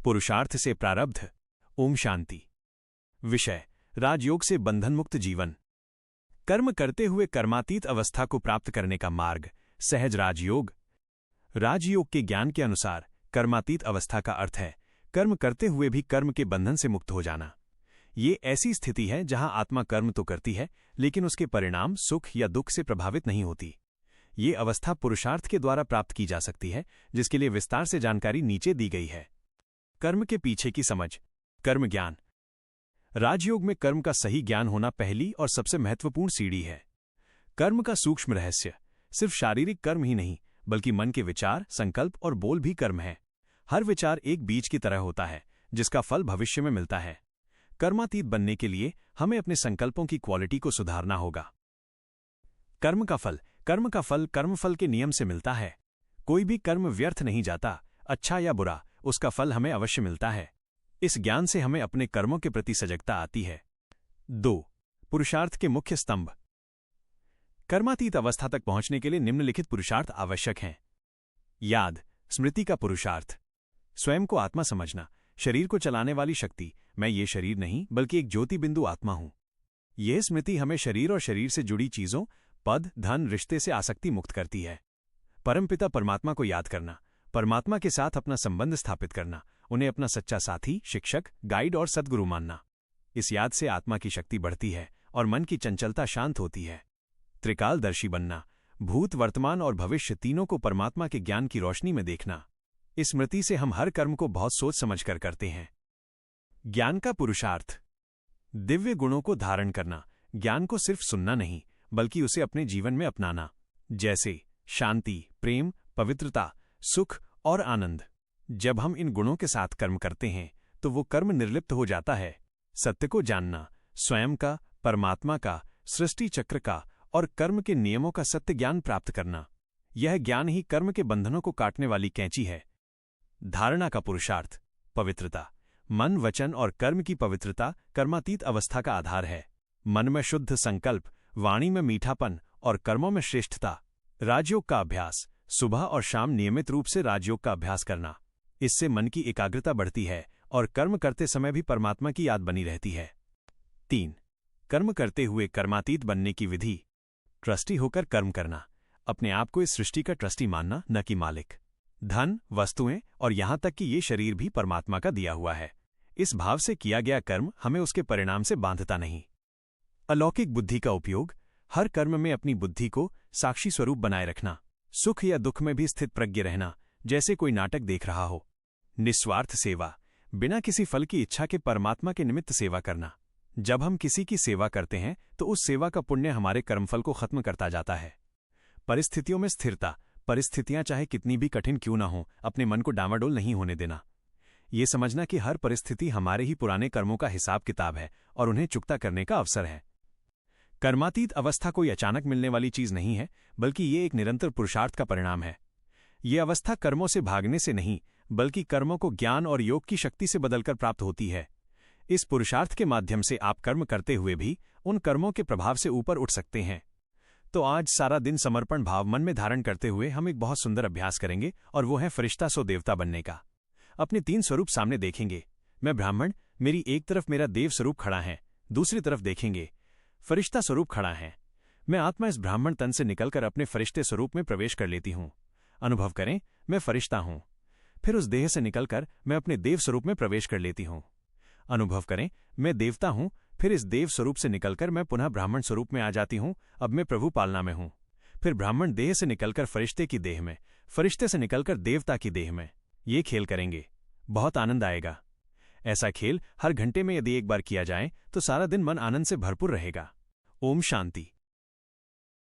पुरुषार्थ से प्रारब्ध। ओम शांति। विषय: राजयोग से बंधनमुक्त जीवन। कर्म करते हुए कर्मातीत अवस्था को प्राप्त करने का मार्ग सहज राजयोग। राजयोग के ज्ञान के अनुसार कर्मातीत अवस्था का अर्थ है कर्म करते हुए भी कर्म के बंधन से मुक्त हो जाना। ये ऐसी स्थिति है जहां आत्मा कर्म तो करती है लेकिन उसके परिणाम सुख या दुख से प्रभावित नहीं होती। ये अवस्था पुरुषार्थ के द्वारा प्राप्त की जा सकती है, जिसके लिए विस्तार से जानकारी नीचे दी गई है। कर्म के पीछे की समझ। कर्म ज्ञान। राजयोग में कर्म का सही ज्ञान होना पहली और सबसे महत्वपूर्ण सीढ़ी है। कर्म का सूक्ष्म रहस्य सिर्फ शारीरिक कर्म ही नहीं बल्कि मन के विचार, संकल्प और बोल भी कर्म है। हर विचार एक बीज की तरह होता है जिसका फल भविष्य में मिलता है। कर्मातीत बनने के लिए हमें अपने संकल्पों की क्वालिटी को सुधारना होगा। कर्म का फल कर्मफल के नियम से मिलता है। कोई भी कर्म व्यर्थ नहीं जाता, अच्छा या बुरा, उसका फल हमें अवश्य मिलता है। इस ज्ञान से हमें अपने कर्मों के प्रति सजगता आती है। 2. पुरुषार्थ के मुख्य स्तंभ। कर्मातीत अवस्था तक पहुंचने के लिए निम्नलिखित पुरुषार्थ आवश्यक हैं। याद, स्मृति का पुरुषार्थ। स्वयं को आत्मा समझना, शरीर को चलाने वाली शक्ति, मैं ये शरीर नहीं बल्कि एक ज्योति बिंदु आत्मा हूं। यह स्मृति हमें शरीर और शरीर से जुड़ी चीजों, पद, धन, रिश्ते से आसक्ति मुक्त करती है। परमपिता परमात्मा को याद करना, परमात्मा के साथ अपना संबंध स्थापित करना, उन्हें अपना सच्चा साथी, शिक्षक, गाइड और सद्गुरु मानना। इस याद से आत्मा की शक्ति बढ़ती है और मन की चंचलता शांत होती है। त्रिकालदर्शी बनना, भूत, वर्तमान और भविष्य तीनों को परमात्मा के ज्ञान की रोशनी में देखना। इस स्मृति से हम हर कर्म को बहुत सोच समझकर करते हैं। ज्ञान का पुरुषार्थ। दिव्य गुणों को धारण करना, ज्ञान को सिर्फ सुनना नहीं बल्कि उसे अपने जीवन में अपनाना, जैसे शांति, प्रेम, पवित्रता, सुख और आनंद। जब हम इन गुणों के साथ कर्म करते हैं तो वो कर्म निर्लिप्त हो जाता है। सत्य को जानना, स्वयं का, परमात्मा का, सृष्टि चक्र का और कर्म के नियमों का सत्य ज्ञान प्राप्त करना, यह ज्ञान ही कर्म के बंधनों को काटने वाली कैंची है। धारणा का पुरुषार्थ। पवित्रता। मन, वचन और कर्म की पवित्रता कर्मातीत अवस्था का आधार है। मन में शुद्ध संकल्प, वाणी में मीठापन और कर्मों में श्रेष्ठता। राजयोग का अभ्यास। सुबह और शाम नियमित रूप से राजयोग का अभ्यास करना। इससे मन की एकाग्रता बढ़ती है और कर्म करते समय भी परमात्मा की याद बनी रहती है। 3. कर्म करते हुए कर्मातीत बनने की विधि। ट्रस्टी होकर कर्म करना, अपने आप को इस सृष्टि का ट्रस्टी मानना, न कि मालिक। धन, वस्तुएं और यहां तक कि ये शरीर भी परमात्मा का दिया हुआ है। इस भाव से किया गया कर्म हमें उसके परिणाम से बांधता नहीं। अलौकिक बुद्धि का उपयोग। हर कर्म में अपनी बुद्धि को साक्षी स्वरूप बनाए रखना, सुख या दुख में भी स्थित प्रज्ञ रहना, जैसे कोई नाटक देख रहा हो। निस्वार्थ सेवा, बिना किसी फल की इच्छा के परमात्मा के निमित्त सेवा करना। जब हम किसी की सेवा करते हैं तो उस सेवा का पुण्य हमारे कर्मफल को खत्म करता जाता है। परिस्थितियों में स्थिरता, परिस्थितियां चाहे कितनी भी कठिन क्यों ना हो, अपने मन को डामाडोल नहीं होने देना। ये समझना कि हर परिस्थिति हमारे ही पुराने कर्मों का हिसाब किताब है और उन्हें चुकता करने का अवसर है। कर्मातीत अवस्था कोई अचानक मिलने वाली चीज नहीं है बल्कि ये एक निरंतर पुरुषार्थ का परिणाम है। ये अवस्था कर्मों से भागने से नहीं बल्कि कर्मों को ज्ञान और योग की शक्ति से बदलकर प्राप्त होती है। इस पुरुषार्थ के माध्यम से आप कर्म करते हुए भी उन कर्मों के प्रभाव से ऊपर उठ सकते हैं। तो आज सारा दिन समर्पण भाव मन में धारण करते हुए हम एक बहुत सुंदर अभ्यास करेंगे और वो है फरिश्ता सो देवता बनने का। अपने 3 स्वरूप सामने देखेंगे। मैं ब्राह्मण, मेरी एक तरफ मेरा देव स्वरूप खड़ा है, दूसरी तरफ देखेंगे फरिश्ता स्वरूप खड़ा है। मैं आत्मा इस ब्राह्मण तन से निकलकर अपने फरिश्ते स्वरूप में प्रवेश कर लेती हूं। अनुभव करें, मैं फरिश्ता हूं। फिर उस देह से निकलकर मैं अपने देव स्वरूप में प्रवेश कर लेती हूं। अनुभव करें, मैं देवता हूं। फिर इस देव स्वरूप से निकलकर मैं पुनः ब्राह्मण स्वरूप में आ जाती हूं। अब मैं प्रभु पालना में हूं। फिर ब्राह्मण देह से निकलकर फरिश्ते की देह में, फरिश्ते से निकलकर देवता की देह में। ये खेल करेंगे, बहुत आनंद आएगा। ऐसा खेल हर घंटे में यदि एक बार किया जाए तो सारा दिन मन आनंद से भरपूर रहेगा। ओम शांति।